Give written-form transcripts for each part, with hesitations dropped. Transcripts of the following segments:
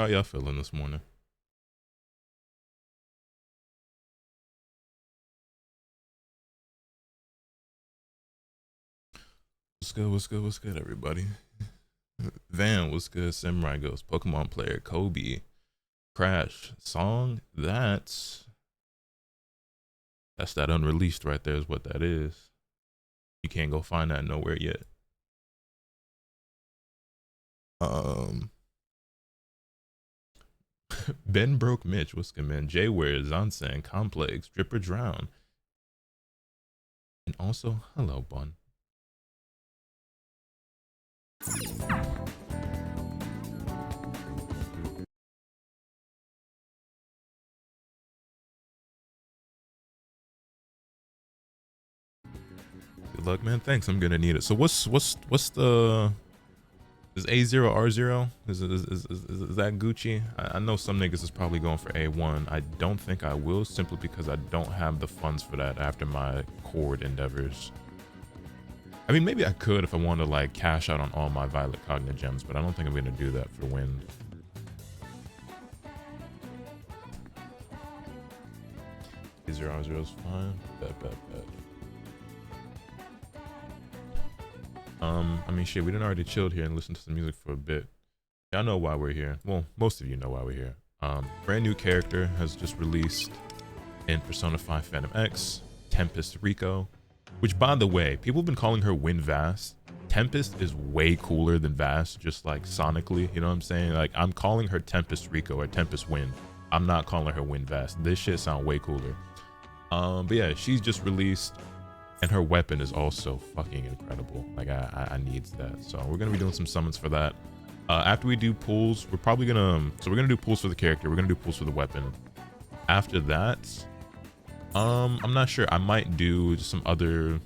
How y'all feeling this morning? What's good? What's good? What's good, everybody? Van, what's good? Samurai Ghost, Pokemon player, Kobe, Crash, song. That's that unreleased right there. Is what that is. You can't go find that nowhere yet. Ben Broke Mitch, what's good, man? Jay Ware, Zansan, Complex, Drip or Drown, and also hello, Bun. Good luck, man. Thanks. I'm gonna need it. So what's the is A0 R0? Is that Gucci? I know some niggas is probably going for A1. I don't think I will, simply because I don't have the funds for that after my Cord endeavors. I mean, maybe I could if I wanted to like cash out on all my Violet Cognitive Gems, but I don't think I'm gonna do that for Wind. A0 R0 is fine. Bet. I mean, shit, we done already chilled here and listened to some music for a bit. Y'all know why we're here. Well, most of you know why we're here. Brand new character has just released in Persona 5 Phantom X, Tempest Riko, which, by the way, people have been calling her Wind Vast. Tempest is way cooler than Vast, just like sonically, you know what I'm saying? Like, I'm calling her Tempest Riko or Tempest Wind. I'm not calling her Wind Vast. This shit sound way cooler. But yeah, she's just released, and her weapon is also fucking incredible. Like, I needs that. So we're gonna be doing some summons for that. After we do pulls, we're probably gonna, so we're gonna do pulls for the character, we're gonna do pulls for the weapon. After that, I'm not sure, I might do just some other,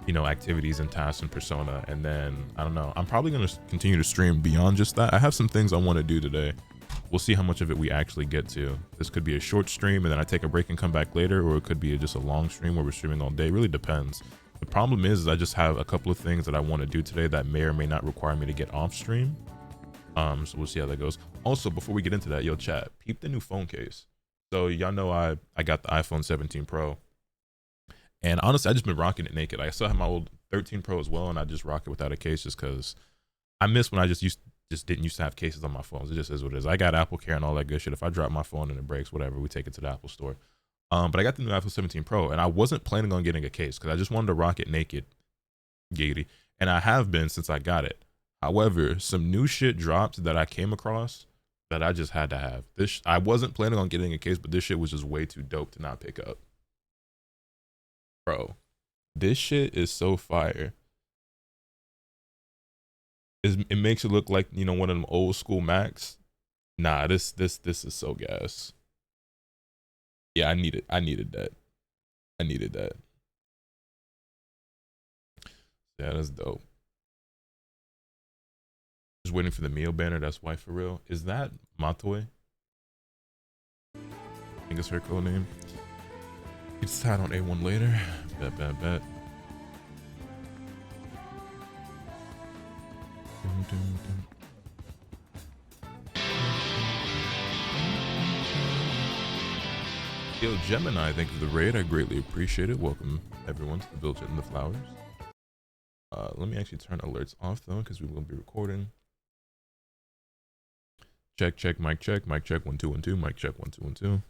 you know, activities and tasks in Persona, and then I don't know, I'm probably gonna continue to stream beyond just that. I have some things I want to do today. We'll see how much of it we actually get to. This could be a short stream and then I take a break and come back later, or it could be just a long stream where we're streaming all day. It really depends. The problem is I just have a couple of things that I want to do today that may or may not require me to get off stream. So we'll see how that goes. Also, before we get into that, yo, chat, peep the new phone case. So y'all know I got the iPhone 17 Pro, and honestly, I just been rocking it naked. I still have my old 13 Pro as well, and I just rock it without a case just because I miss when I just didn't used to have cases on my phones. It just is what it is. I got Apple Care and all that good shit. If I drop my phone and it breaks, whatever, we take it to the Apple store. But I got the new iPhone 17 Pro, and I wasn't planning on getting a case because I just wanted to rock it naked, giggity, and I have been since I got it. However, some new shit dropped that I came across that I just had to have. I wasn't planning on getting a case, but this shit was just way too dope to not pick up. Bro, this shit is so fire. It makes it look like, you know, one of them old school Macs. Nah, this is so gas. Yeah, I needed that. Yeah, that's dope. Just waiting for the meal banner. That's why, for real. Is that Matoe? I think it's her code name. It's tied on A1 later. Bet. Yo, Gemini, thank you for the raid. I greatly appreciate it. Welcome everyone to the Bilge and the Flowers. Let me actually turn alerts off though, because we will be recording. Check, mic check, 1 2 1 2, mic check 1 2 1 2.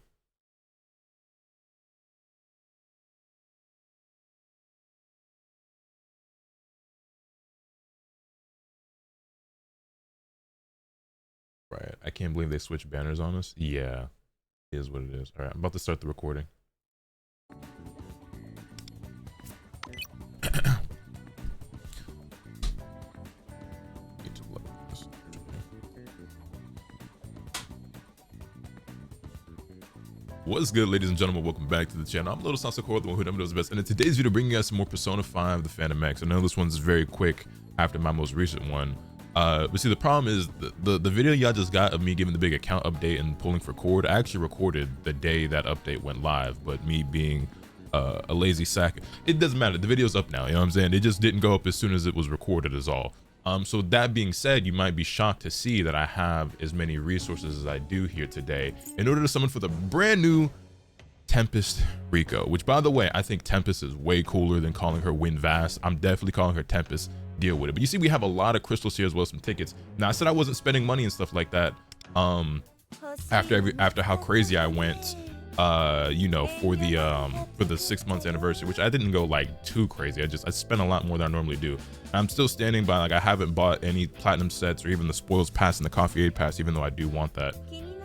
Right, I can't believe they switched banners on us. Yeah, it is what it is. All right, I'm about to start the recording. What's good, ladies and gentlemen? Welcome back to the channel. I'm Lotus Asakura, the one who never knows the best, and in today's video, bringing us some more Persona 5 the Phantom X. I know this one's very quick after my most recent one. But see, the problem is the video y'all just got of me giving the big account update and pulling for Cord, I actually recorded the day that update went live, but me being a lazy sack, it doesn't matter. The video's up now, you know what I'm saying? It just didn't go up as soon as it was recorded is all. So that being said, you might be shocked to see that I have as many resources as I do here today in order to summon for the brand new Tempest Riko, which by the way, I think Tempest is way cooler than calling her Wind Vast. I'm definitely calling her Tempest. Deal with it. But you see, we have a lot of crystals here as well as some tickets. Now, I said I wasn't spending money and stuff like that. After how crazy I went, you know, for the 6 months anniversary, which I didn't go like too crazy. I spent a lot more than I normally do. I'm still standing by, like, I haven't bought any platinum sets or even the spoils pass and the coffee aid pass, even though I do want that.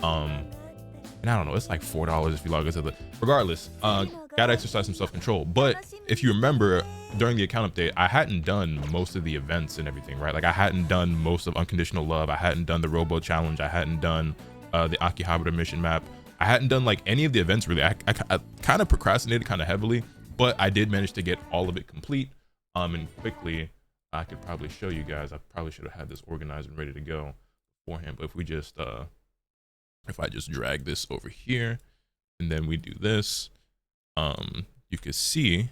And I don't know, it's like $4 if you log into the, regardless, gotta exercise some self-control. But if you remember, during the account update, I hadn't done most of the events and everything, right? Like, I hadn't done most of Unconditional Love, I hadn't done the Robo Challenge, I hadn't done the Akihabara mission map, I hadn't done like any of the events really. I kind of procrastinated kind of heavily, but I did manage to get all of it complete. And quickly, I could probably show you guys. I probably should have had this organized and ready to go beforehand, but if we just if I just drag this over here and then we do this, you can see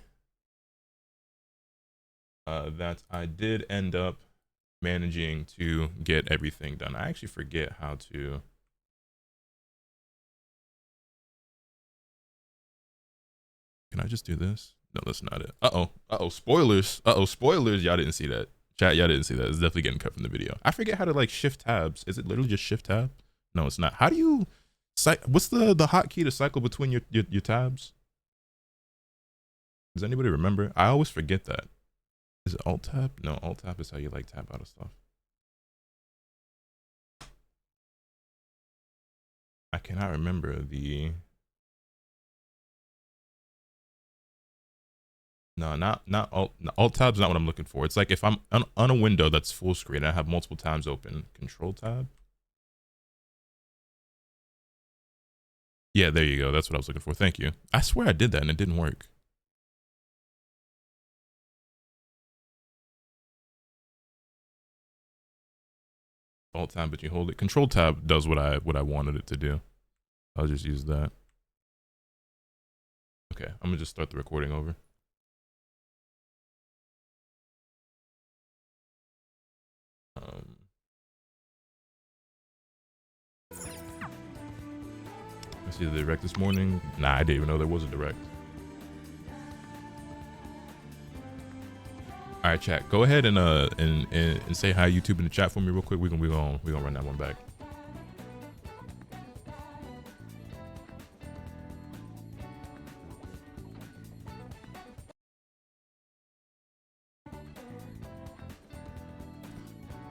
that I did end up managing to get everything done. I actually forget how to. Can I just do this? No, that's not it. Uh-oh, spoilers. Spoilers. Y'all didn't see that. Chat, y'all didn't see that. It's definitely getting cut from the video. I forget how to like shift tabs. Is it literally just shift tab? No, it's not. How do you, what's the hotkey to cycle between your tabs? Does anybody remember? I always forget that. Is it alt tab? No, alt tab is how you like tab out of stuff. I cannot remember the. No, not alt tab's not what I'm looking for. It's like if I'm on a window that's full screen and I have multiple tabs open. Control tab. Yeah, there you go. That's what I was looking for. Thank you. I swear I did that and it didn't work. Alt tab, but you hold it. Control tab does what I wanted it to do. I'll just use that. Okay, I'm gonna just start the recording over. I see the direct this morning. Nah, I didn't even know there was a direct. All right, chat. Go ahead and say hi YouTube in the chat for me real quick. We're gonna run that one back.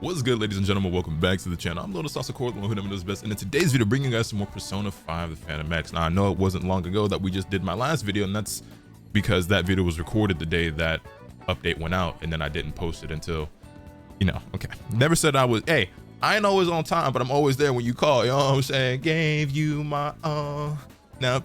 What's good, ladies and gentlemen? Welcome back to the channel. I'm Lotus Asakura, the one who never does best, and in today's video, bringing you guys some more Persona 5 the Phantom X. Now, I know it wasn't long ago that we just did my last video, and that's because that video was recorded the day that update went out, and then I didn't post it until, you know, okay. Never said I was, hey, I ain't always on time, but I'm always there when you call, you know what I'm saying? Gave you my all. Now,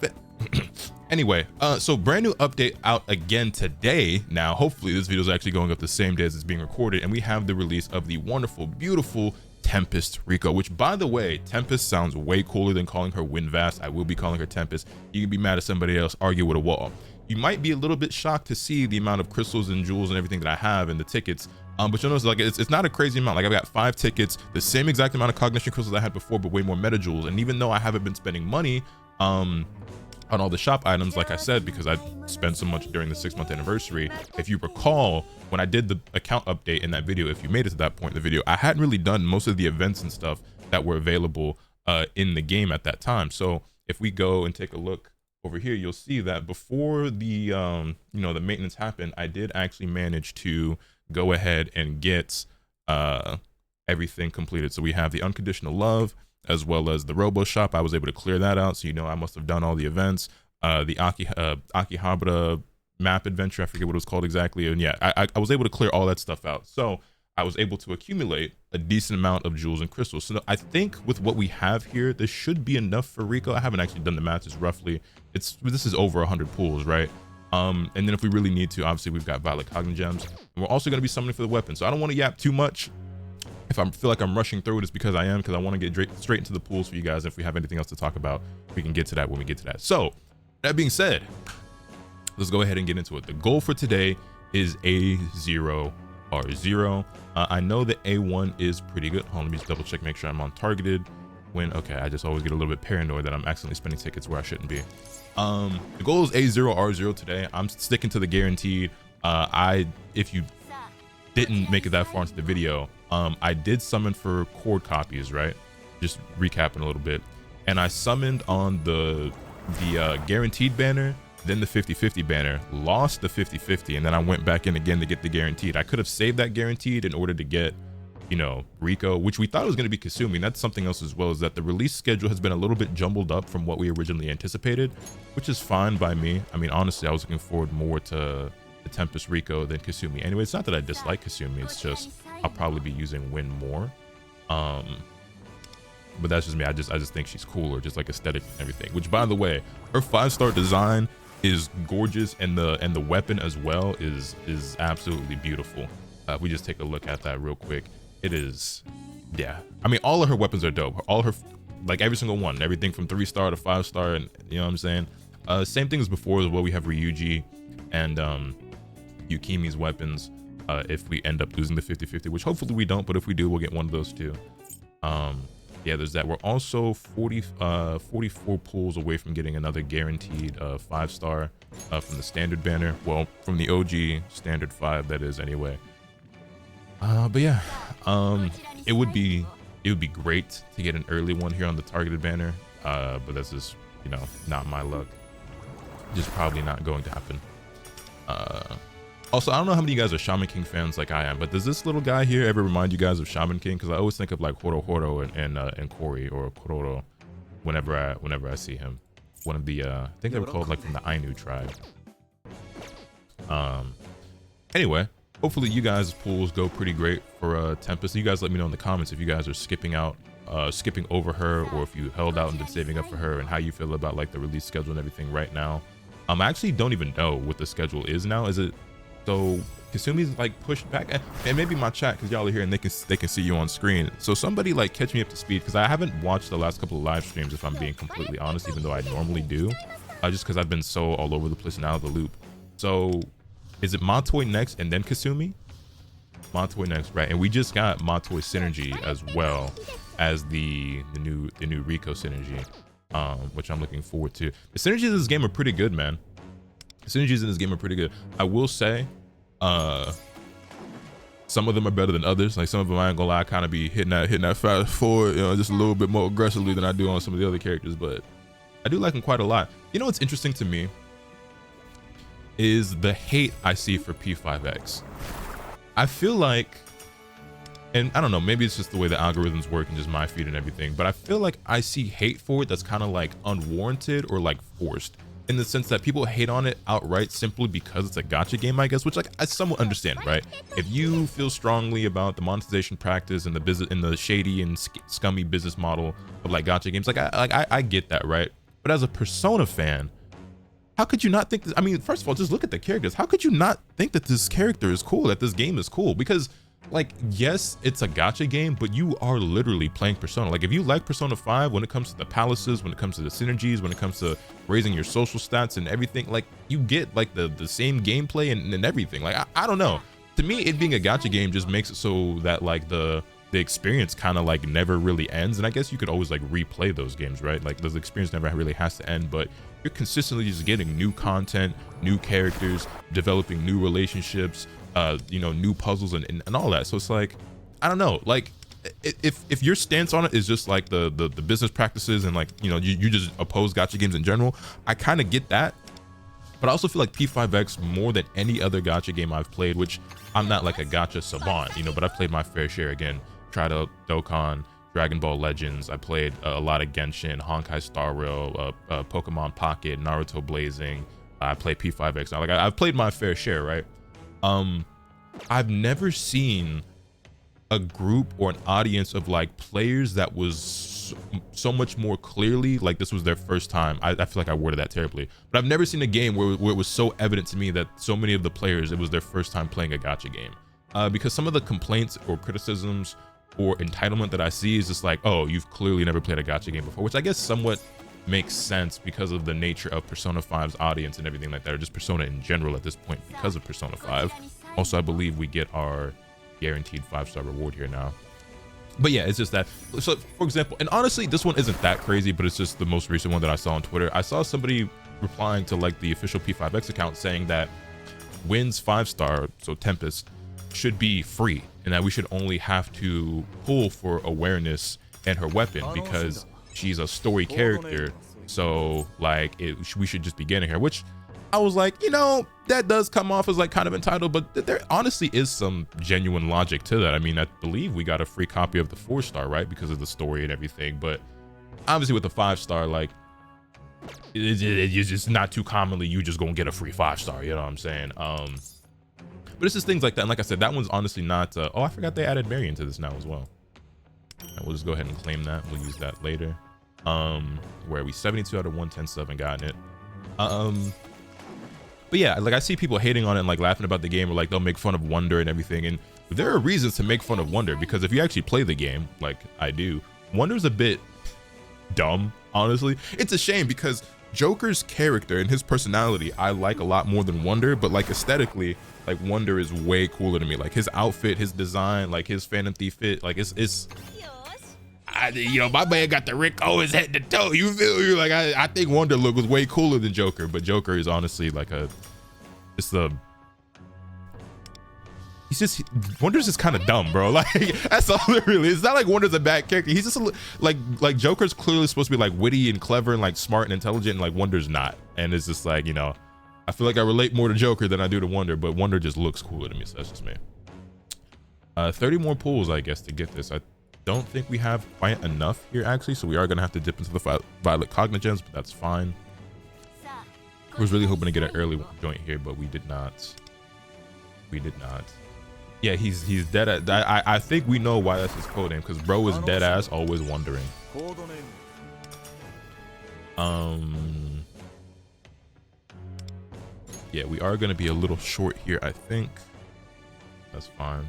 anyway, so brand new update out again today. Now, hopefully this video is actually going up the same day as it's being recorded, and we have the release of the wonderful, beautiful Tempest Riko, which, by the way, Tempest sounds way cooler than calling her Wind Vast. I will be calling her Tempest. You can be mad at somebody else, argue with a wall. You might be a little bit shocked to see the amount of crystals and jewels and everything that I have and the tickets, but you'll notice, like, it's not a crazy amount. Like, I've got 5 tickets, the same exact amount of cognition crystals I had before, but way more meta jewels. And even though I haven't been spending money on all the shop items, like I said, because I spent so much during the 6-month anniversary, if you recall, when I did the account update in that video, if you made it to that point in the video, I hadn't really done most of the events and stuff that were available in the game at that time. So if we go and take a look over here, you'll see that before the you know, the maintenance happened, I did actually manage to go ahead and get everything completed. So we have the Unconditional Love, as well as the Robo Shop. I was able to clear that out, so you know I must have done all the events. The Akihabara map adventure, I forget what it was called exactly, and yeah, I was able to clear all that stuff out. So I was able to accumulate a decent amount of jewels and crystals. So I think with what we have here, this should be enough for Riko. I haven't actually done the math. It's roughly, this is over 100 pools, right? And then if we really need to, obviously we've got Violet Cognition Gems, and we're also going to be summoning for the weapon. So I don't want to yap too much. If I feel like I'm rushing through it, it's because I am, because I want to get straight into the pools for you guys. If we have anything else to talk about, we can get to that when we get to that. So that being said, let's go ahead and get into it. The goal for today is A0 R0. I know that A1 is pretty good. Hold on, let me just double check, make sure I'm on targeted. When, okay, I just always get a little bit paranoid that I'm accidentally spending tickets where I shouldn't be. The goal is A0, R0 today. I'm sticking to the guaranteed. If you didn't make it that far into the video, I did summon for cord copies, right? Just recapping a little bit. And I summoned on the guaranteed banner, then the 50-50 banner, lost the 50-50, and then I went back in again to get the guaranteed. I could have saved that guaranteed in order to get, you know, Riko, which we thought was going to be Kasumi. That's something else as well, is that the release schedule has been a little bit jumbled up from what we originally anticipated, which is fine by me. I mean, honestly, I was looking forward more to the Tempest Riko than Kasumi. Anyway, it's not that I dislike Kasumi, it's just I'll probably be using Win more. But that's just me. I just think she's cooler, just like aesthetic and everything. Which, by the way, her 5-star design is gorgeous, and the weapon as well is absolutely beautiful. If we just take a look at that real quick, it is, yeah. I mean, all of her weapons are dope. All her, like every single one, everything from 3-star to 5-star, and you know what I'm saying. Same thing as before as well. We have Ryuji and Yukimi's weapons. If we end up losing the 50-50, which hopefully we don't, but if we do, we'll get one of those too. Yeah, there's that. We're also 44 pulls away from getting another guaranteed 5-star from the standard banner. Well, from the OG standard 5, that is, anyway. But yeah, it would be great to get an early one here on the targeted banner, but this is, you know, not my luck. Just probably not going to happen. Also, I don't know how many of you guys are Shaman King fans like I am, but does this little guy here ever remind you guys of Shaman King? Because I always think of like Horo and Kori or Kororo whenever I see him. One of the I think they were called like from the Ainu tribe. Anyway, hopefully you guys' pools go pretty great for Tempest. You guys let me know in the comments if you guys are skipping over her, or if you held out and been saving up for her, and how you feel about like the release schedule and everything right now. I actually don't even know what the schedule is now. Is it so Kasumi's like pushed back, and maybe my chat, because y'all are here and they can see you on screen. So somebody like catch me up to speed, because I haven't watched the last couple of live streams, if I'm being completely honest, even though I normally do, just because I've been so all over the place and out of the loop. So is it Matoi next and then Kasumi? Matoi next, right? And we just got Matoi synergy as well as the new Riko synergy, which I'm looking forward to. The synergies in this game are pretty good, man. The synergies in this game are pretty good. I will say, some of them are better than others. Like some of them, I ain't gonna lie, I kind of be hitting that fast forward, you know, just a little bit more aggressively than I do on some of the other characters. But I do like them quite a lot. You know what's interesting to me is the hate I see for P5X. I feel like, and I don't know, maybe it's just the way the algorithms work and just my feed and everything, but I feel like I see hate for it that's kind of like unwarranted or like forced, in the sense that people hate on it outright simply because it's a gacha game, I guess, which like I somewhat understand, right? If you feel strongly about the monetization practice and the business and the shady and scummy business model of like gacha games, I get that, right? But as a Persona fan, how could you not think this? I mean, first of all, just look at the characters. How could you not think that this character is cool, that this game is cool? Because like, yes, it's a gacha game, but you are literally playing Persona. Like if you like Persona 5, when it comes to the palaces, when it comes to the synergies, when it comes to raising your social stats and everything, like you get like the same gameplay and everything. Like I don't know, to me it being a gacha game just makes it so that like the experience kind of like never really ends. And I guess you could always like replay those games, right? Like the experience never really has to end, but you're consistently just getting new content, new characters, developing new relationships, you know, new puzzles and all that. So it's like, I don't know, like if your stance on it is just like the business practices and like, you know, you just oppose gacha games in general, I kind of get that. But I also feel like P5X, more than any other gacha game I've played, which I'm not like a gacha savant, you know, but I've played my fair share. Again, tried out Dokkan, Dragon Ball Legends. I played a lot of Genshin, Honkai Star Rail, Pokemon Pocket, Naruto Blazing. I played P5X. Now, like I've played my fair share, right? I've never seen a group or an audience of like players that was so much more clearly like this was their first time. I feel like I worded that terribly, but I've never seen a game where it was so evident to me that so many of the players, it was their first time playing a gacha game. Because some of the complaints or criticisms or entitlement that I see is just like, oh, you've clearly never played a gacha game before, which I guess somewhat makes sense because of the nature of Persona 5's audience and everything like that, or just Persona in general at this point because of Persona 5. Also, I believe we get our guaranteed 5-star reward here now. But yeah, it's just that. So for example, and honestly, this one isn't that crazy, but it's just the most recent one that I saw on Twitter. I saw somebody replying to like the official P5X account saying that Wynn's 5-star, so Tempest, should be free, and that we should only have to pull for awareness and her weapon because she's a story character. So like we should just be getting her, which I was like, you know, that does come off as like kind of entitled, but there honestly is some genuine logic to that. I mean, I believe we got a free copy of the 4-star, right, because of the story and everything, but obviously with the 5-star, like it's just not too commonly you just gonna get a free 5-star, you know what I'm saying? But it's just things like that. And like I said, that one's honestly not oh, I forgot they added Marion to this now as well. And we'll just go ahead and claim that. We'll use that later. Where are we? 72 out of 110 gotten it. But yeah, like I see people hating on it and like laughing about the game, or like they'll make fun of Wonder and everything. And there are reasons to make fun of Wonder, because if you actually play the game, like I do, Wonder's a bit dumb, honestly. It's a shame because Joker's character and his personality I like a lot more than Wonder, but like aesthetically, like Wonder is way cooler to me. Like his outfit, his design, like his Phantom Thief fit, like it's you know, my man got the Riko his head to toe. You feel me? Like I think Wonder look was way cooler than Joker, but Joker is honestly like Wonder's just kind of dumb, bro. Like that's all it really is. It's not like Wonder's a bad character. He's just like Joker's clearly supposed to be like witty and clever and like smart and intelligent, and like Wonder's not. And it's just like, you know, I feel like I relate more to Joker than I do to Wonder, but Wonder just looks cooler to me, so that's just me. 30 more pulls, I guess, to get this. I don't think we have quite enough here actually, so we are gonna have to dip into the Violet Cognigens, but that's fine. I was really hoping to get an early joint here, but we did not. Yeah, he's dead at I think we know why that's his code name, because bro is dead ass always wondering. Yeah, we are gonna be a little short here, I think. That's fine.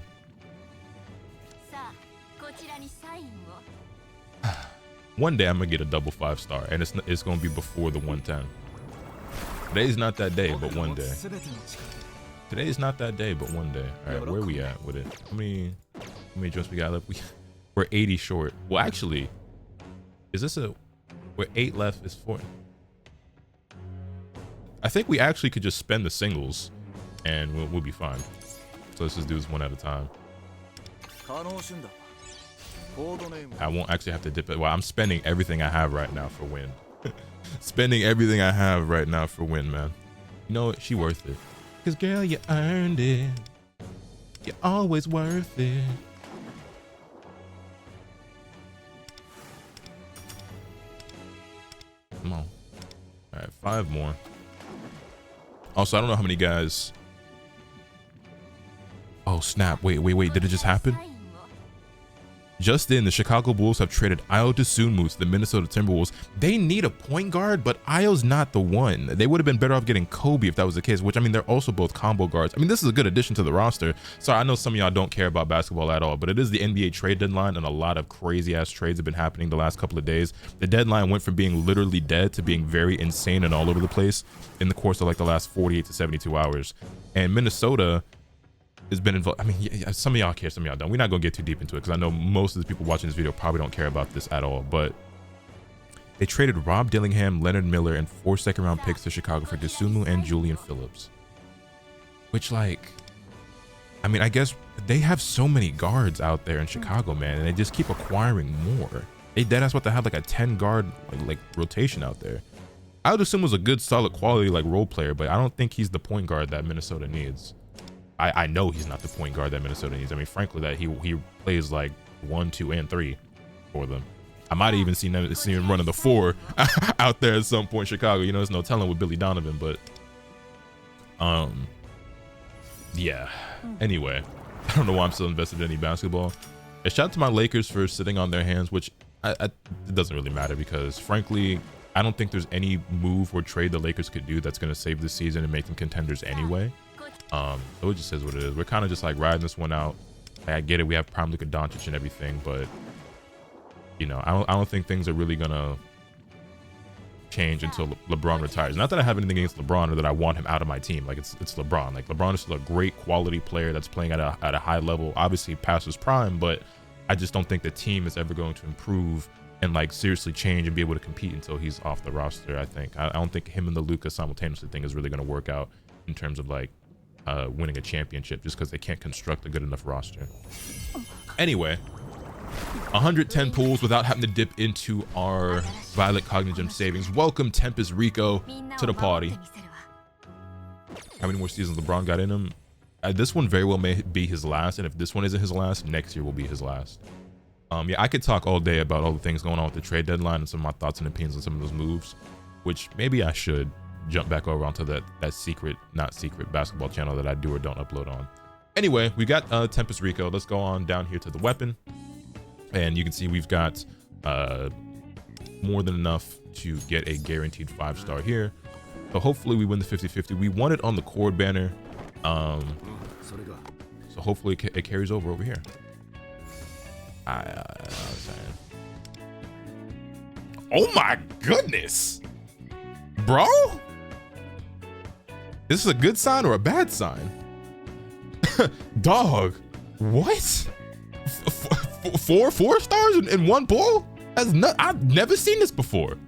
One day I'm gonna get a double 5-star, and it's gonna be before the 110. Today's not that day, but one day. Today's not that day, but one day. All right, where we at with it? How many jumps we got left? We're 80 short. Well, actually, we're 8 left. Is 4. I think we actually could just spend the singles, and we'll be fine. So let's just do this one at a time. I won't actually have to dip it. Well, I'm spending everything I have right now for Win. Spending everything I have right now for Win, man. You know what? She worth it. Cause girl, you earned it. You're always worth it. Come on. All right, 5 more. Also, I don't know how many guys. Oh snap! Wait! Did it just happen? Just then, the Chicago Bulls have traded Ayo Dosunmu to the Minnesota Timberwolves. They need a point guard, but Ayo's not the one. They would have been better off getting Kobe if that was the case, which, I mean, they're also both combo guards. I mean, this is a good addition to the roster. So I know some of y'all don't care about basketball at all, but it is the NBA trade deadline, and a lot of crazy-ass trades have been happening the last couple of days. The deadline went from being literally dead to being very insane and all over the place in the course of, like, the last 48 to 72 hours. And Minnesota has been involved. I mean, yeah, some of y'all care, some of y'all don't. We're not gonna get too deep into it because I know most of the people watching this video probably don't care about this at all, but they traded Rob Dillingham, Leonard Miller, and 4 second-round picks to Chicago for Dosunmu and Julian Phillips. Which, like, I mean, I guess they have so many guards out there in Chicago, man, and they just keep acquiring more. They deadass about to have like a 10 guard like rotation out there. I would assume was a good, solid quality like role player, but I don't think he's the point guard that Minnesota needs. I know he's not the point guard that Minnesota needs. I mean, frankly, that he plays like 1, 2, and 3 for them. I might have even seen him running the 4 out there at some point in Chicago. You know, there's no telling with Billy Donovan, but yeah. Anyway, I don't know why I'm still invested in any basketball. A shout out to my Lakers for sitting on their hands, which it doesn't really matter because, frankly, I don't think there's any move or trade the Lakers could do that's going to save this season and make them contenders anyway. So it just is what it is. We're kind of just like riding this one out. I get it. We have prime Luka Doncic and everything, but you know, I don't think things are really gonna change until LeBron retires. Not that I have anything against LeBron or that I want him out of my team. Like it's LeBron. Like LeBron is still a great quality player that's playing at a high level, obviously past his prime, but I just don't think the team is ever going to improve and like seriously change and be able to compete until he's off the roster. I don't think him and the Luka simultaneously thing is really going to work out in terms of like winning a championship, just because they can't construct a good enough roster. Anyway, 110 pulls without having to dip into our Violet Cognigem savings. Welcome Tempest Riko to the party. How many more seasons LeBron got in him? This one very well may be his last, and if this one isn't his last, next year will be his last. Yeah, I could talk all day about all the things going on with the trade deadline and some of my thoughts and opinions on some of those moves, which maybe I should jump back over onto that secret, not secret basketball channel that I do or don't upload on. Anyway, we got Tempest Riko. Let's go on down here to the weapon. And you can see we've got more than enough to get a guaranteed 5-star here. So hopefully we win the 50-50. We won it on the cord banner. So hopefully it carries over here. Oh my goodness, bro. This is a good sign or a bad sign? Dog, what? Four stars in one pull? I've never seen this before.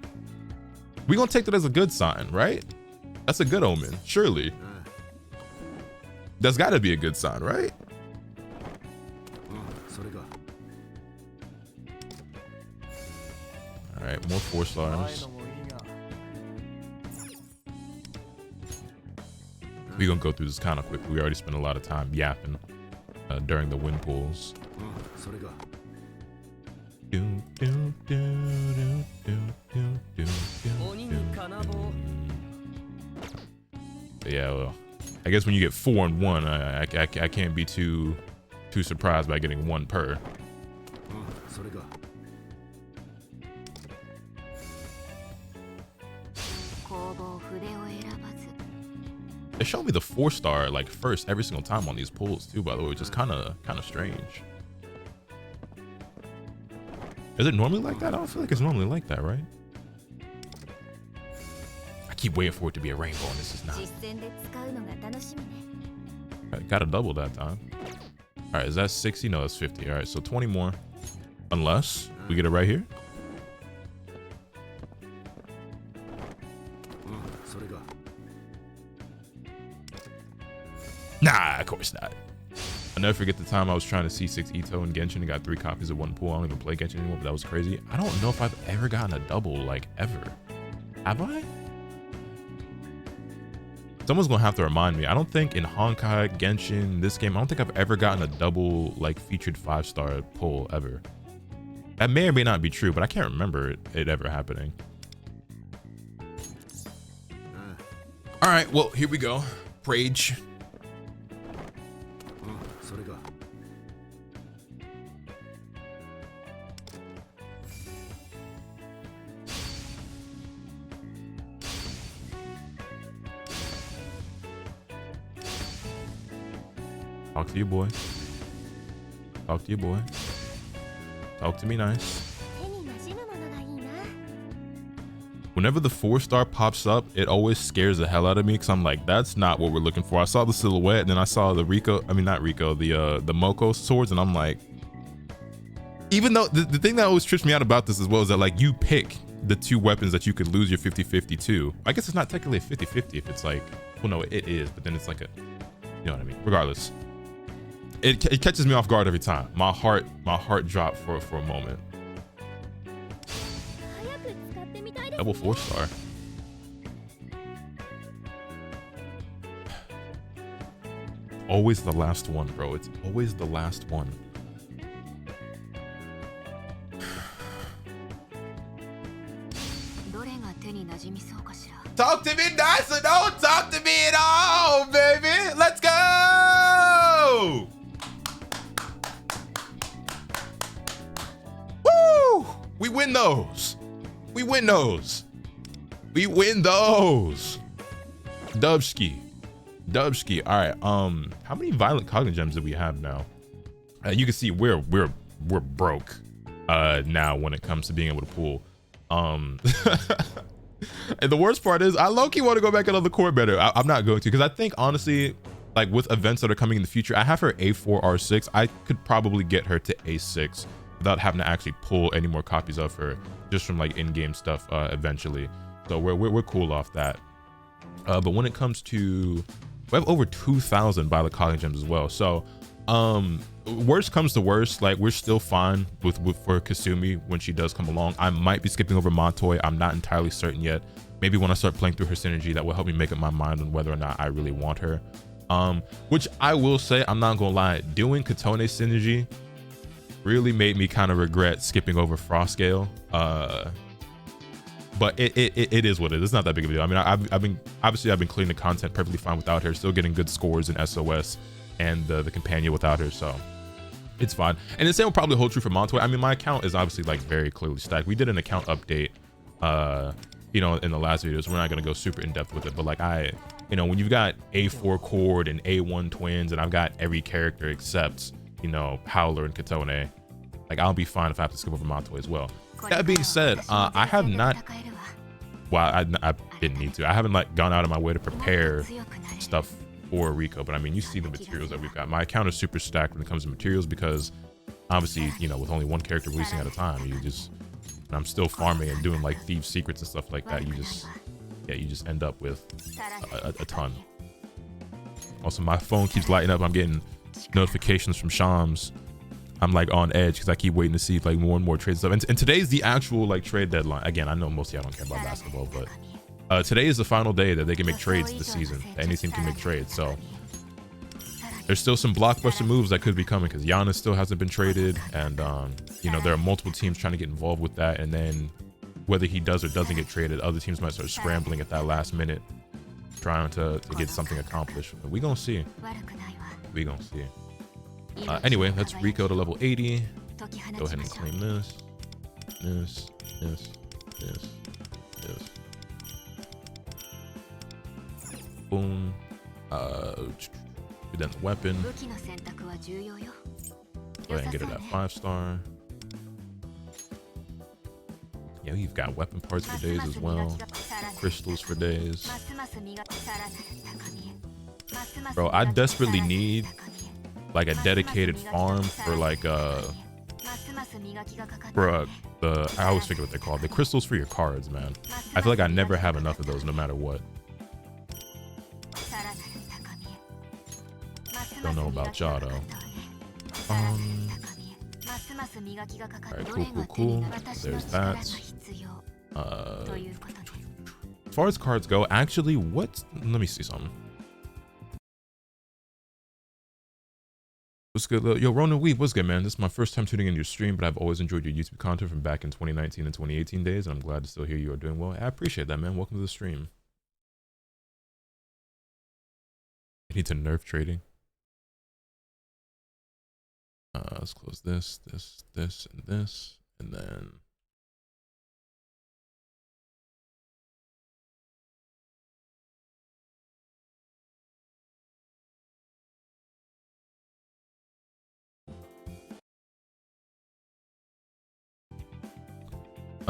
We're gonna take that as a good sign, right? That's a good omen, surely. That's gotta be a good sign, right? All right, more 4 stars. We're gonna go through this kind of quick. We already spent a lot of time yapping during the win pools. Yeah, well, I guess when you get 4 and 1, I can't be too surprised by getting 1 per. They show me the 4-star like first every single time on these pulls too, by the way, which is kind of strange. Is it normally like that? I don't feel like it's normally like that, right? I keep waiting for it to be a rainbow, and this is not. I got a double that time. All right, is that 60? No, that's 50. All right, so 20 more, unless we get it right here. Nah, of course not. I'll never forget the time I was trying to C6 Ito in Genshin and got 3 copies of 1 pool. I don't even play Genshin anymore, but that was crazy. I don't know if I've ever gotten a double, like, ever. Have I? Someone's gonna have to remind me. I don't think in Honkai, Genshin, this game, I don't think I've ever gotten a double, like, featured 5-star pull ever. That may or may not be true, but I can't remember it ever happening. All right, well, here we go. Prage. Talk to your boy. Talk to your boy. Talk to me nice. Whenever the 4-star pops up, it always scares the hell out of me because I'm like, that's not what we're looking for. I saw the silhouette and then I saw the Riko, I mean not Riko, the Moko swords, and I'm like, even though the thing that always trips me out about this as well is that like you pick the 2 weapons that you could lose your 50-50 to. I guess it's not technically a 50-50 if it's like, well no, it is, but then it's like a, you know what I mean? Regardless. It catches me off guard every time. My heart dropped for a moment. Double 4-star. Always the last one, bro. It's always the last one. Talk to me nice or don't talk to me at all, baby. Let's go. Woo! We win those. We win those. We win those. Dubski. Dubski. All right. How many Violent Cognigems do we have now? You can see we're broke now when it comes to being able to pull. And the worst part is I low-key want to go back another core better. I'm not going to, because I think honestly, like with events that are coming in the future, I have her A4 R6. I could probably get her to A6 without having to actually pull any more copies of her just from like in-game stuff eventually. So we're cool off that. But when it comes to, we have over 2,000 Violet Calling Gems as well. So worst comes to worst, like we're still fine with for Kasumi when she does come along. I might be skipping over Montoy. I'm not entirely certain yet. Maybe when I start playing through her synergy, that will help me make up my mind on whether or not I really want her. Which I will say, I'm not gonna lie, doing Katone synergy really made me kind of regret skipping over Frostgale. But it is what it is. It's not that big of a deal. I mean, I've been clearing the content perfectly fine without her, still getting good scores in SOS and the companion without her, so it's fine. And the same will probably hold true for Montoy. I mean, my account is obviously like very clearly stacked. We did an account update you know, in the last videos. We're not gonna go super in depth with it, but like you know, when you've got A4 Cord and A1 twins, and I've got every character except, you know, Howler and Katone, like I'll be fine if I have to skip over Montoy as well. That being said, I have not, well, I didn't need to. I haven't like gone out of my way to prepare stuff for Riko, but I mean, you see the materials that we've got. My account is super stacked when it comes to materials because obviously, you know, with only one character releasing at a time, you just, and I'm still farming and doing like Thieves Secrets and stuff like that. You just end up with a ton. Also, my phone keeps lighting up. I'm getting notifications from Shams. I'm like on edge because I keep waiting to see like more and more trade stuff. And today's the actual like trade deadline. Again, I know most of y'all don't care about basketball, but today is the final day that they can make trades this season. Any team can make trades. So there's still some blockbuster moves that could be coming because Giannis still hasn't been traded, and you know, there are multiple teams trying to get involved with that. And then whether he does or doesn't get traded, other teams might start scrambling at that last minute, trying to get something accomplished. We gonna see. We gonna see. Anyway, let's Riko to level 80. Go ahead and claim this. Boom. Then the weapon. Go ahead and get it at 5-star. Yeah, you've got weapon parts for days as well. Crystals for days. Bro, I desperately need like a dedicated farm for like for I always forget what they're called. The crystals for your cards, man. I feel like I never have enough of those no matter what. Don't know about y'all though. Alright, cool. There's that. As far as cards go, actually, let me see something. What's good? Yo, Ronan Weeb, what's good, man? This is my first time tuning in your stream, but I've always enjoyed your YouTube content from back in 2019 and 2018 days, and I'm glad to still hear you are doing well. I appreciate that, man. Welcome to the stream. I need to nerf trading. Let's close this, and this, and then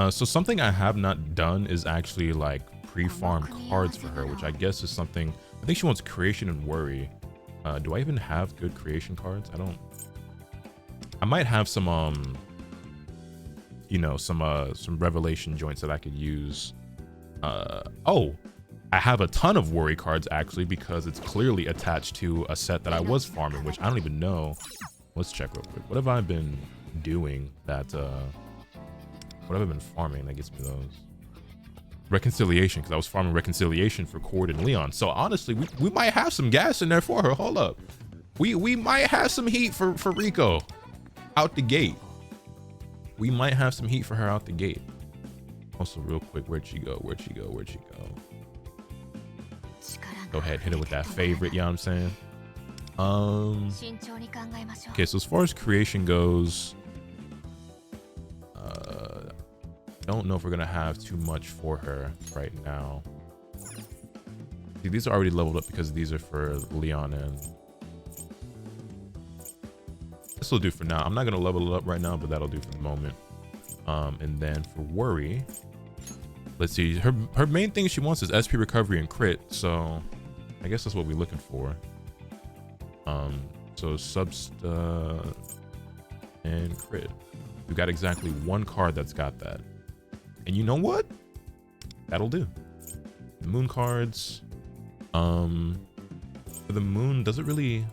so something I have not done is actually like pre-farm cards for her, which I guess is something. I think she wants creation and worry. Do I even have good creation cards? I don't. I might have some you know, some revelation joints that I could use. Oh, I have a ton of worry cards actually, because it's clearly attached to a set that I was farming, which I don't even know. Let's check real quick. What have I been doing that what have I been farming that gets me those? Reconciliation, because I was farming reconciliation for Cord and Leon. So honestly, we might have some gas in there for her. Hold up. We might have some heat for Riko out the gate. We might have some heat for her out the gate. Also, real quick, where'd she go? Go ahead, hit it with that favorite, you know what I'm saying? Okay, so as far as creation goes, don't know if we're gonna have too much for her right now. See, these are already leveled up because these are for Leon, and this will do for now. I'm not gonna level it up right now, but that'll do for the moment. And then for worry, Let's see. Her main thing she wants is SP recovery and crit. So I guess that's what we're looking for. So substa and crit. We've got exactly one card that's got that. And you know what? That'll do. The moon cards. For the moon, does it really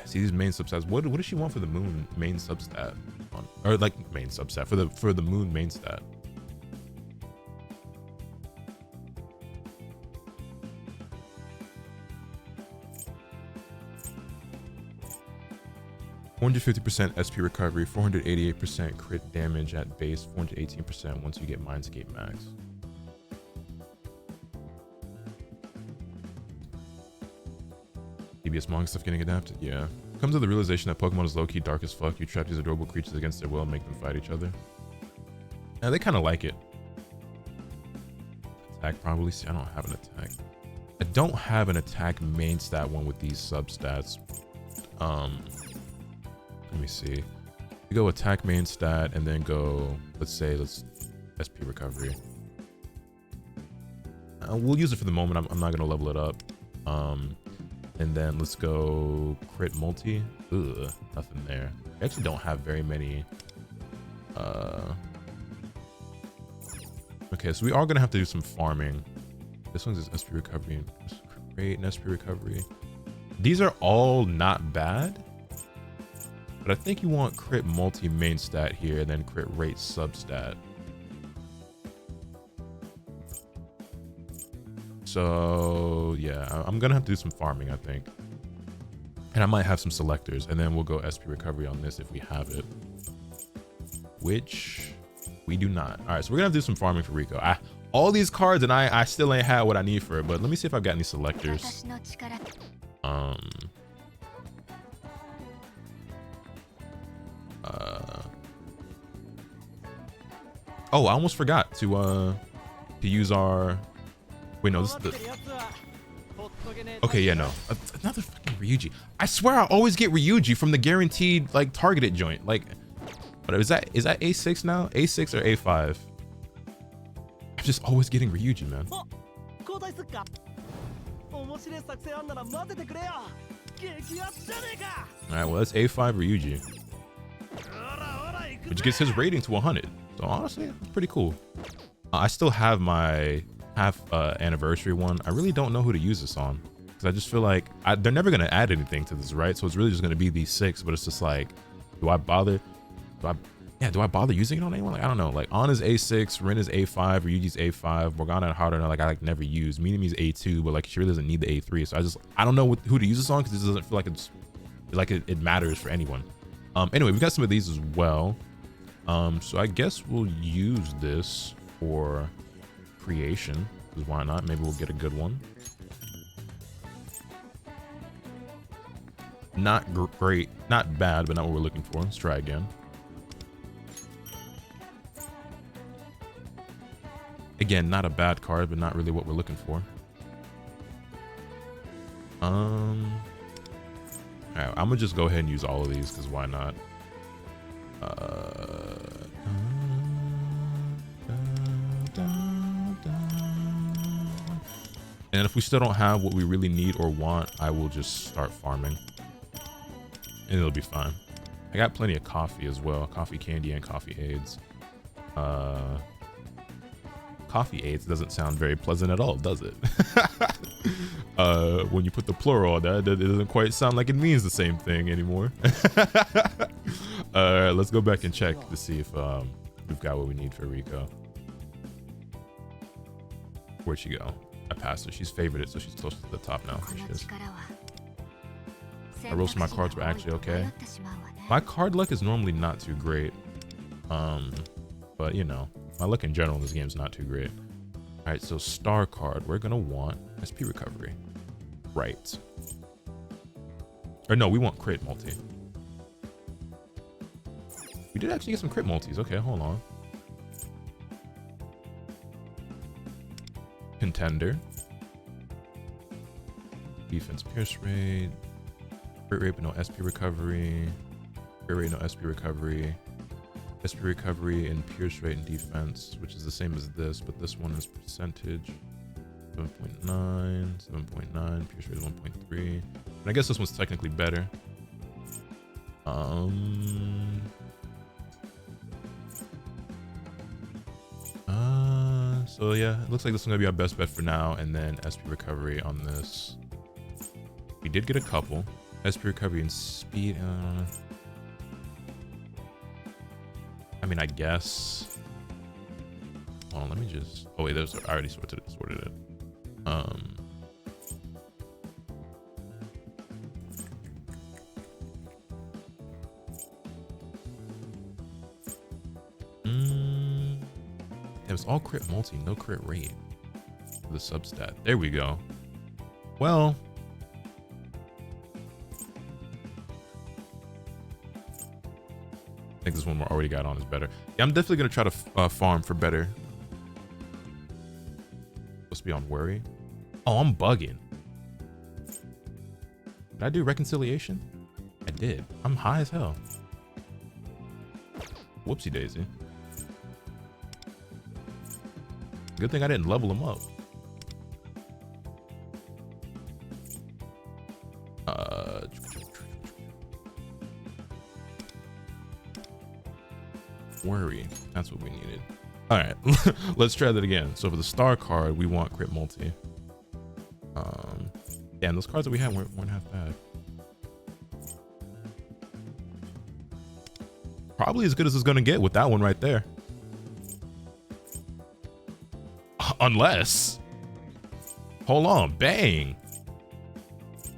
see these main substats? What does she want for the moon main substat? Or like main substat for the moon main stat? (450% SP recovery, 488% crit damage at base, 418% once you get Mindscape max. EBS manga stuff getting adapted? Yeah. Comes to the realization that Pokemon is low-key dark as fuck. You trap these adorable creatures against their will and make them fight each other. Yeah, they kind of like it. Attack probably. See, I don't have an attack. I don't have an attack main stat one with these substats. Let me see. You go attack main stat and then go, let's SP recovery. We'll use it for the moment. I'm not gonna level it up. And then let's go crit multi. Ugh, nothing there. I actually don't have very many. Okay, so we are gonna have to do some farming. This one's SP recovery. Great, and SP recovery. These are all not bad. But I think you want crit multi main stat here and then crit rate substat. So yeah, I'm gonna have to do some farming, I think. And I might have some selectors, and then we'll go SP recovery on this if we have it. Which we do not. All right, so we're gonna have to do some farming for Riko. All these cards and I still ain't had what I need for it, but let me see if I've got any selectors. Oh, I almost forgot to use our. Wait, no, this is the. Okay, yeah, no, another fucking Ryuji. I swear I always get Ryuji from the guaranteed like targeted joint. Like, but is that A6 now? A6 or A5? I'm just always getting Ryuji, man. All right, well that's A5 Ryuji, which gets his rating to 100. So honestly, it's pretty cool. I still have my anniversary one. I really don't know who to use this on because I just feel like they're never gonna add anything to this, right? So it's really just gonna be these 6. But it's just like, do I bother? Do I bother using it on anyone? Like, I don't know. Like, Anna's A6, Rin is A5, Ryuji's A5, Morgana and Harder, like I like never use. Minami's A2, but like she really doesn't need the A3. So I don't know who to use this on because this doesn't feel like it matters for anyone. Anyway, we got some of these as well. So I guess we'll use this for creation, because why not? Maybe we'll get a good one. Not great, not bad, but not what we're looking for. Let's try again. Again, not a bad card, but not really what we're looking for. Alright, I'm gonna just go ahead and use all of these because why not? And if we still don't have what we really need or want, I will just start farming. And it'll be fine. I got plenty of coffee as well. Coffee candy and coffee aids. Coffee aids doesn't sound very pleasant at all, does it? When you put the plural on that, it doesn't quite sound like it means the same thing anymore. Let's go back and check to see if we've got what we need for Riko. Where'd she go? I passed her. She's favorited, so she's close to the top now. There she is. I rolled my cards were actually okay. My card luck is normally not too great. But you know, my luck in general in this game is not too great. All right, so star card, we're gonna want SP recovery. Right. Or no, we want crit multi. We did actually get some crit multis. Okay, hold on. Contender. Defense pierce rate. Crit rate but no SP recovery. Crit rate, no SP recovery. SP recovery and pierce rate and defense, which is the same as this, but this one is percentage 7.9, 7.9, pierce rate is 1.3. And I guess this one's technically better. So yeah, it looks like this is gonna be our best bet for now, and then SP recovery on this. We did get a couple. SP recovery and speed. I mean, I guess. Hold on, let me just. Oh wait, those are I already sorted it. It was all crit multi, no crit rate. The substat. There we go. Well. I think this one we already got on is better. Yeah, I'm definitely gonna try to farm for better. Supposed to be on worry. Oh, I'm bugging. Did I do reconciliation? I did. I'm high as hell. Whoopsie daisy. Good thing I didn't level him up. Worry. That's what we needed. All right, let's try that again. So for the star card, we want crit multi. Yeah, and those cards that we had weren't half bad. Probably as good as it's gonna get with that one right there. Unless, hold on, bang. All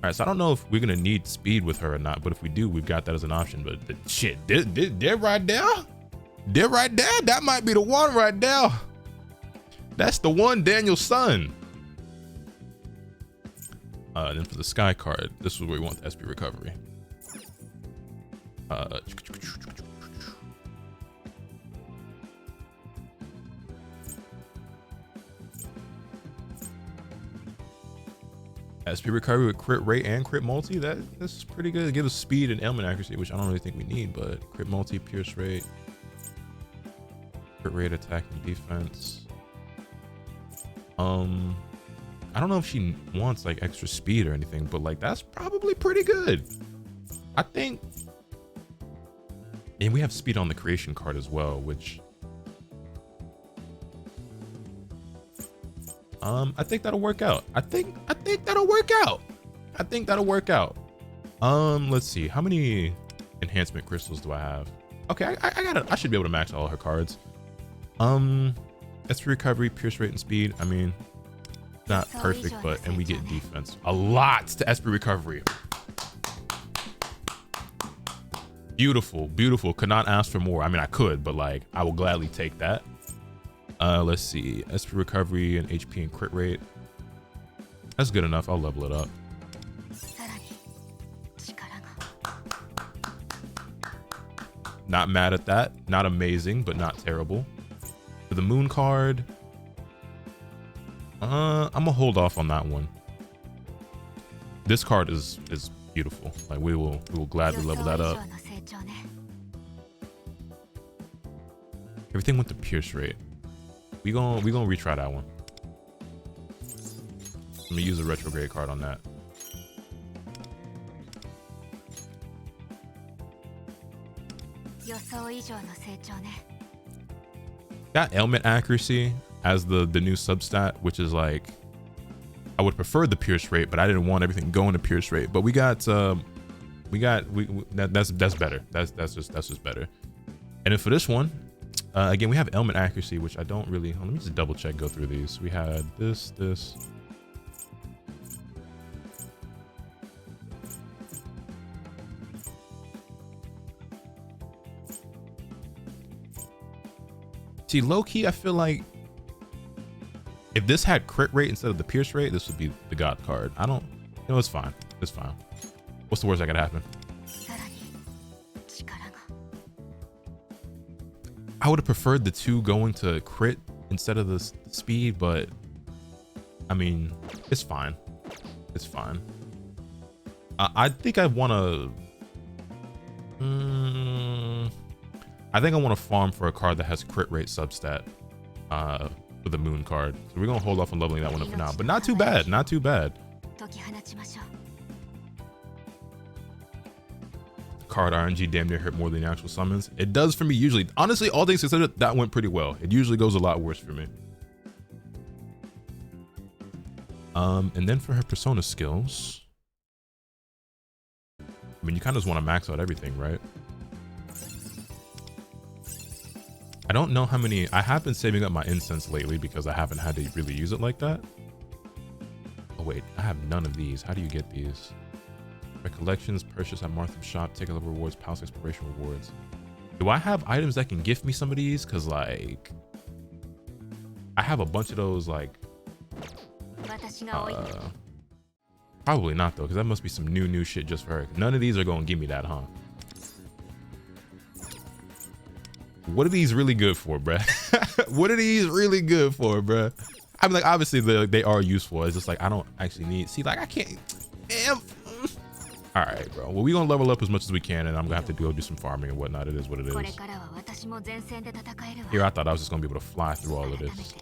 right, so I don't know if we're gonna need speed with her or not, but if we do, we've got that as an option. But shit, they're right there. They're right there. That might be the one right there. That's the one, Daniel's son. Then for the sky card, this is where we want the SP recovery. SP recovery with crit rate and crit multi, this is pretty good. It gives us speed and ailment accuracy, which I don't really think we need, but crit multi, pierce rate, crit rate, attack and defense. I don't know if she wants like extra speed or anything, but like that's probably pretty good. I think. And we have speed on the creation card as well, which I think that'll work out. I think that'll work out. I think that'll work out. Let's see. How many enhancement crystals do I have? Okay, I should be able to max all her cards. SP recovery, pierce rate, and speed. I mean, not perfect, but and we get defense. A lot to SP recovery. Beautiful, beautiful. Could not ask for more. I mean, I could, but like, I will gladly take that. Let's see. SP recovery and HP and crit rate. That's good enough. I'll level it up. Not mad at that. Not amazing, but not terrible. For the moon card, I'm gonna hold off on that one. This card is beautiful. Like we will gladly level that up. Everything went to pierce rate. We gonna retry that one. Let me use a retrograde card on that. Got ailment accuracy as the new substat, which is like, I would prefer the pierce rate, but I didn't want everything going to pierce rate. But that's better. That's just better. And then for this one, again, we have ailment accuracy, which I don't really. Let me just double check, go through these. We had this. See, low key, I feel like if this had crit rate instead of the pierce rate, this would be the god card. I don't, it's fine. It's fine. What's the worst that could happen? I would have preferred the two going to crit instead of the speed, but I mean, it's fine. It's fine. I think I want to. I think I want to farm for a card that has crit rate substat for the moon card. So we're going to hold off on leveling that one up for now. But not too bad. Not too bad. Card RNG damn near hurt more than the actual summons. It does for me usually. Honestly, all things considered, that went pretty well. It usually goes a lot worse for me. And then for her persona skills, I mean, you kind of just want to max out everything, right? I don't know how many. I have been saving up my incense lately because I haven't had to really use it like that. Oh wait, I have none of these. How do you get these? Recollections, purchase at Martham's shop, take level rewards, palace exploration rewards. Do I have items that can gift me some of these? Cause like, I have a bunch of those like, probably not though, because that must be some new shit just for her. None of these are going to give me that, huh? What are these really good for, bruh? What are these really good for, bruh? I mean, like, obviously they are useful. It's just like, I don't actually need, see, like, I can't, damn. All right, bro. Well, we're going to level up as much as we can, and I'm going to have to go do some farming and whatnot. It is what it is. Here, I thought I was just going to be able to fly through all of this.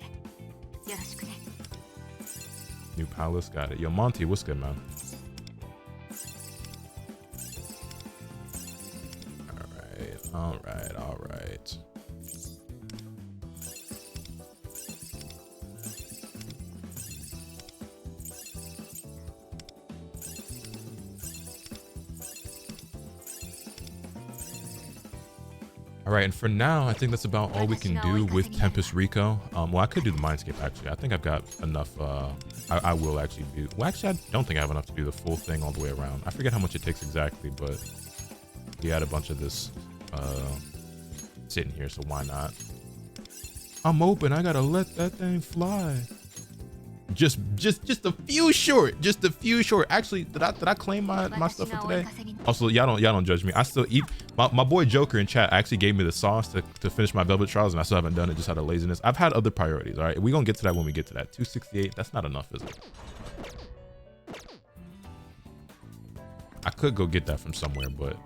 New palace, got it. Yo, Monty, what's good, man? All right. All right, and for now, I think that's about all we can do with Tempest Riko. Well, I could do the Mindscape, actually. I think I've got enough. I will actually do. Well, actually, I don't think I have enough to do the full thing all the way around. I forget how much it takes exactly, but we had a bunch of this sitting here, so why not? I'm open. I gotta let that thing fly. Just a few short. Just a few short. Actually, did I claim my stuff for today? Also, y'all don't judge me. I still eat. My boy Joker in chat actually gave me the sauce to finish my Velvet Trials, and I still haven't done it just out of laziness. I've had other priorities. All right, we're gonna get to that when we get to that. 268. That's not enough, is it? I could go get that from somewhere, but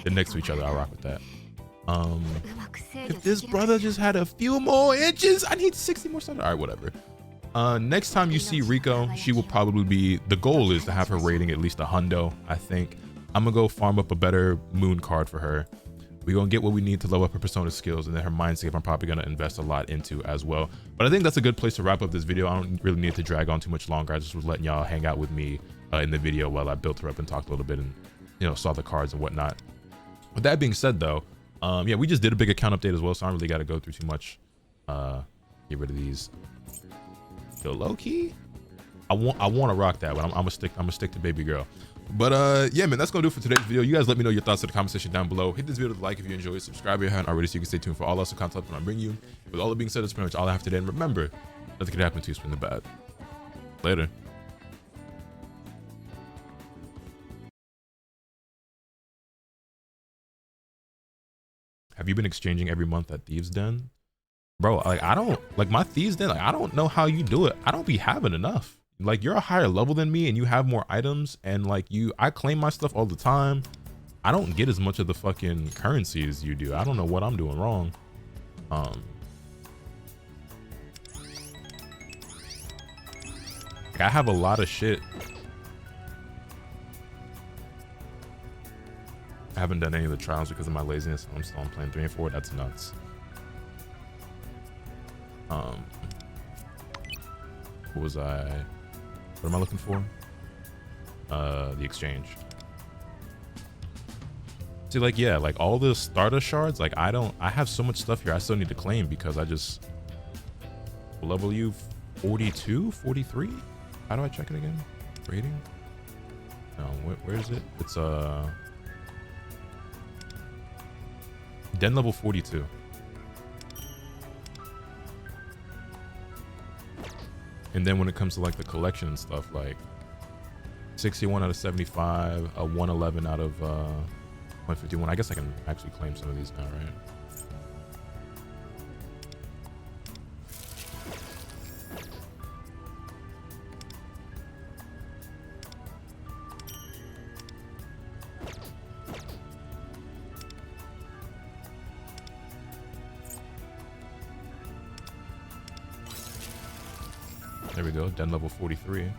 they're next to each other. I'll rock with that. If this brother just had a few more inches, I need 60 more stuff. All right, whatever. Next time you see Riko, she will probably be, the goal is to have her rating at least a hundo, I think. I'm gonna go farm up a better moon card for her. We're gonna get what we need to level up her persona skills, and then her Mindscape I'm probably gonna invest a lot into as well. But I think that's a good place to wrap up this video. I don't really need to drag on too much longer. I just was letting y'all hang out with me in the video while I built her up and talked a little bit and, you know, saw the cards and whatnot. With that being said though, yeah, we just did a big account update as well, so I don't really got to go through too much. Get rid of these. Yo, low key, I want to rock that, but I'm gonna stick to baby girl. But yeah, man, that's gonna do it for today's video. You guys let me know your thoughts in the comment section down below. Hit this video with a like if you enjoyed. Subscribe if you haven't already, so you can stay tuned for all awesome content when I bring you. With all that being said, that's pretty much all I have today. And remember, nothing can happen to you spin the bad. Later. Have you been exchanging every month at Thieves Den? Bro, like, I don't, like, my Thieves Den, like, I don't know how you do it. I don't be having enough. Like, you're a higher level than me and you have more items, and like, I claim my stuff all the time. I don't get as much of the fucking currency as you do. I don't know what I'm doing wrong. Like, I have a lot of shit. I haven't done any of the trials because of my laziness. I'm still on playing 3 and 4. That's nuts. What was I? What am I looking for? The exchange. See, like, yeah, like all the starter shards, like I have so much stuff here I still need to claim because I just level you 42, 43. How do I check it again? Rating? No, where is it? It's Den level 42. And then when it comes to like the collection and stuff, like 61 out of 75, a 111 out of 151. I guess I can actually claim some of these now, right? There we go. Den level 43.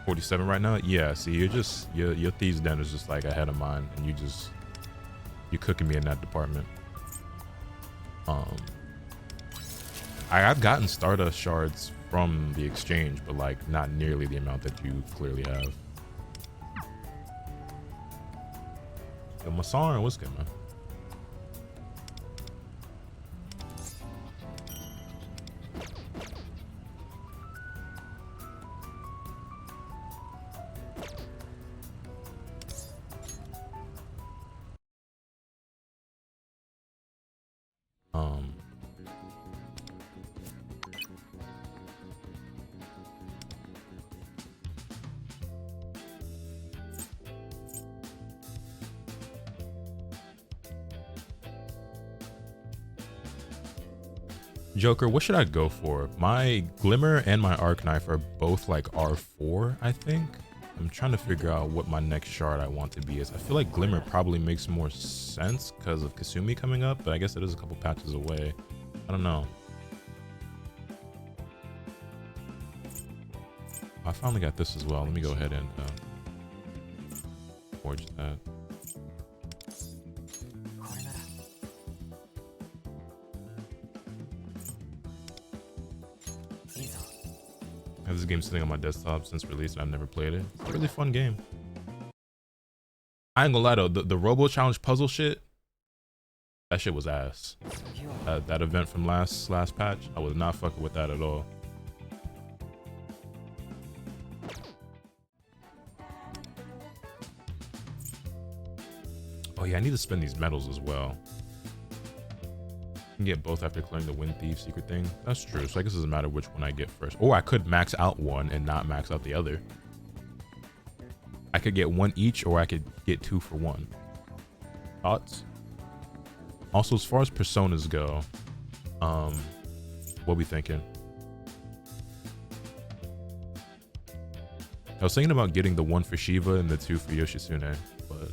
47 right now. Yeah, see, you're just your thieves den is just like ahead of mine, and you're cooking me in that department. I've gotten Stardust shards from the exchange, but like not nearly the amount that you clearly have. Yo, Masar, what's good, man? Joker, what should I go for? My Glimmer and my Arc Knife are both like R4, I think. I'm trying to figure out what my next shard I want to be is. I feel like Glimmer probably makes more sense because of Kasumi coming up, but I guess it is a couple patches away. I don't know. I finally got this as well. Let me go ahead and forge that. I have this game sitting on my desktop since release and I've never played it. It's a really fun game. I ain't gonna lie though, the Robo Challenge puzzle shit, that shit was ass. That event from last patch, I was not fucking with that at all. Oh yeah, I need to spend these medals as well. I can get both after clearing the Wind Thief secret thing. That's true, so I guess it doesn't matter which one I get first. Or I could max out one and not max out the other. I could get one each, or I could get 2 for 1. Thoughts? Also, as far as personas go, what we thinking? I was thinking about getting the 1 for Shiva and the 2 for Yoshitsune, but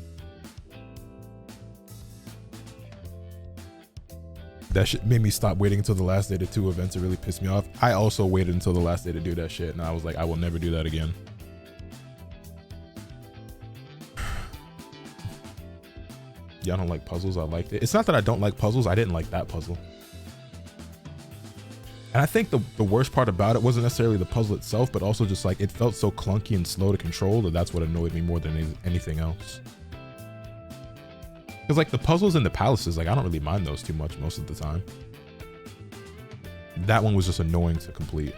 that shit made me stop waiting until the last day to 2 events. It really pissed me off. I also waited until the last day to do that shit, and I was like, I will never do that again. Y'all don't like puzzles? I liked it. It's not that I don't like puzzles. I didn't like that puzzle. And I think the worst part about it wasn't necessarily the puzzle itself, but also just like it felt so clunky and slow to control that that's what annoyed me more than anything else. Because like the puzzles in the palaces, like I don't really mind those too much most of the time. That one was just annoying to complete.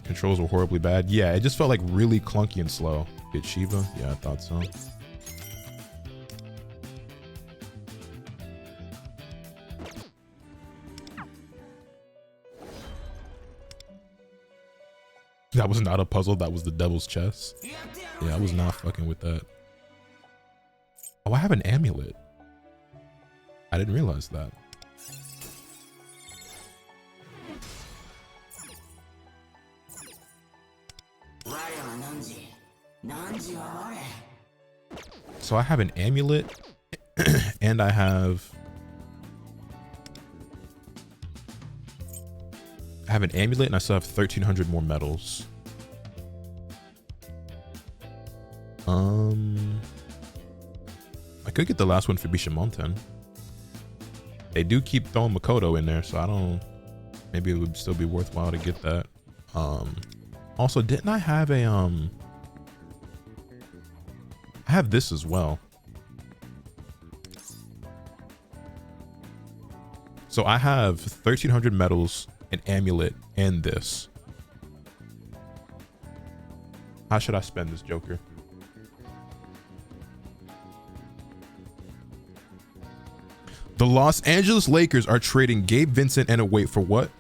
Controls were horribly bad. Yeah, it just felt like really clunky and slow. Get Shiva? Yeah, I thought so. That was not a puzzle, that was the devil's chest. Yeah, I was not fucking with that. Oh, I have an amulet. I didn't realize that. So I have an amulet and I have an amulet and I still have 1,300 more medals. I could get the last one for Bishamonten. They do keep throwing Makoto in there, so I don't, maybe it would still be worthwhile to get that. Also, didn't I have a I have this as well. So I have 1,300 medals, an amulet, and this. How should I spend this, Joker? The Los Angeles Lakers are trading Gabe Vincent and a wait for what?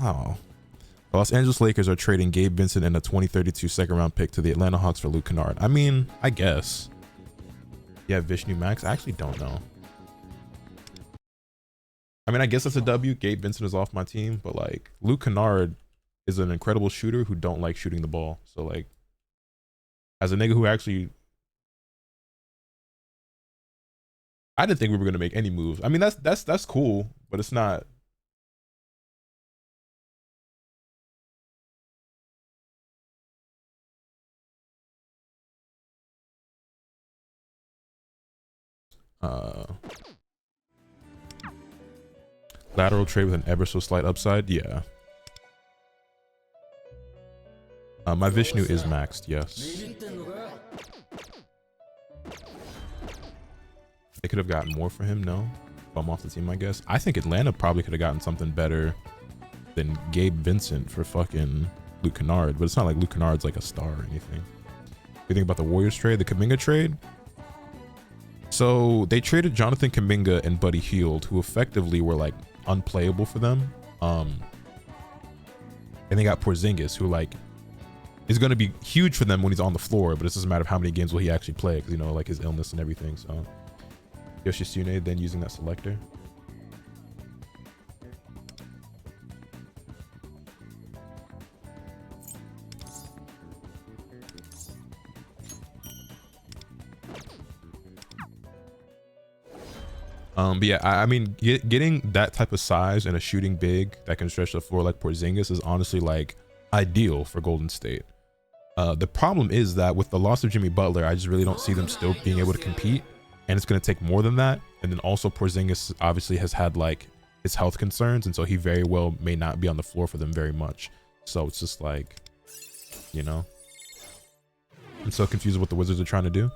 Oh. The Los Angeles Lakers are trading Gabe Vincent and a 2032 second round pick to the Atlanta Hawks for Luke Kennard. I mean, I guess. Yeah, Vishnu Max. I actually don't know. I mean, I guess that's a W. Gabe Vincent is off my team, but like Luke Kennard is an incredible shooter who don't like shooting the ball. So like, as a nigga who actually, I didn't think we were gonna make any moves. I mean, that's cool, but it's not. Lateral trade with an ever so slight upside. Yeah. My Vishnu is maxed. Yes. They could have gotten more for him. No. If I'm off the team, I guess. I think Atlanta probably could have gotten something better than Gabe Vincent for fucking Luke Kennard, but it's not like Luke Kennard's like a star or anything. You think about the Warriors trade, the Kuminga trade? So they traded Jonathan Kuminga and Buddy Hield, who effectively were like unplayable for them. And they got Porzingis, who like is going to be huge for them when he's on the floor, but it's just a matter of how many games will he actually play, because, you know, like his illness and everything. So Yoshitsune then using that selector. But yeah, I mean, getting that type of size and a shooting big that can stretch the floor like Porzingis is honestly like ideal for Golden State. The problem is that with the loss of Jimmy Butler, I just really don't see them still being able to compete, and it's going to take more than that. And then also Porzingis obviously has had like his health concerns, and so he very well may not be on the floor for them very much. So it's just like, you know, I'm so confused with what the Wizards are trying to do.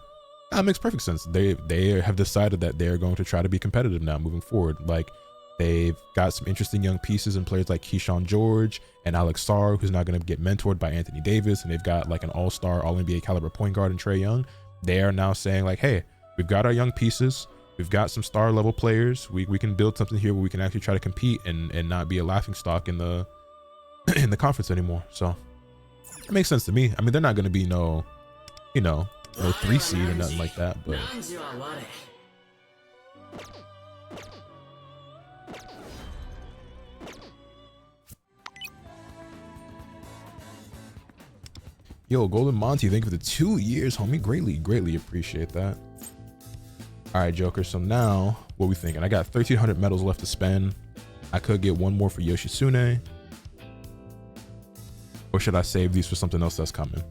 That makes perfect sense. They have decided that they're going to try to be competitive now moving forward. Like, they've got some interesting young pieces and players like Keyshawn George and Alex Sarr, who's now going to get mentored by Anthony Davis, and they've got like an all-star, all-NBA caliber point guard in Trae Young. They are now saying like, hey, we've got our young pieces, we've got some star level players, we can build something here where we can actually try to compete and not be a laughing stock in the in the conference anymore. So it makes sense to me. I mean, they're not going to be no, you know, no 3 seed or nothing like that, but yo, Golden Monty, thank you for the 2 years, homie. Greatly appreciate that. All right, Joker, so now what we thinking? I got 1,300 medals left to spend. I could get one more for Yoshitsune, or should I save these for something else that's coming?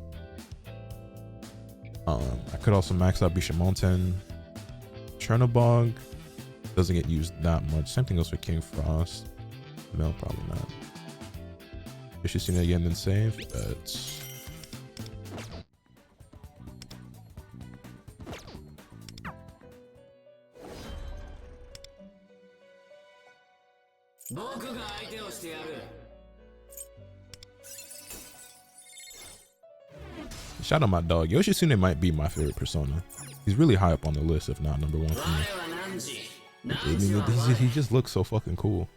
I could also max out Bishamonten. Chernobog doesn't get used that much. Same thing goes for King Frost. No, probably not. Yoshitsune again, then save. But shout out my dog. Yoshitsune might be my favorite persona. He's really high up on the list, if not number 1 for me. I mean, he just looks so fucking cool.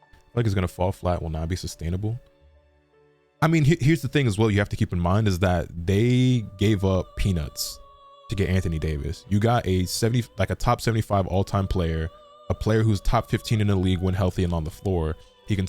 I feel like he's gonna fall flat, will not be sustainable. I mean, here's the thing as well you have to keep in mind is that they gave up peanuts to get Anthony Davis. You got a top 75 all-time player, a player who's top 15 in the league when healthy and on the floor. He can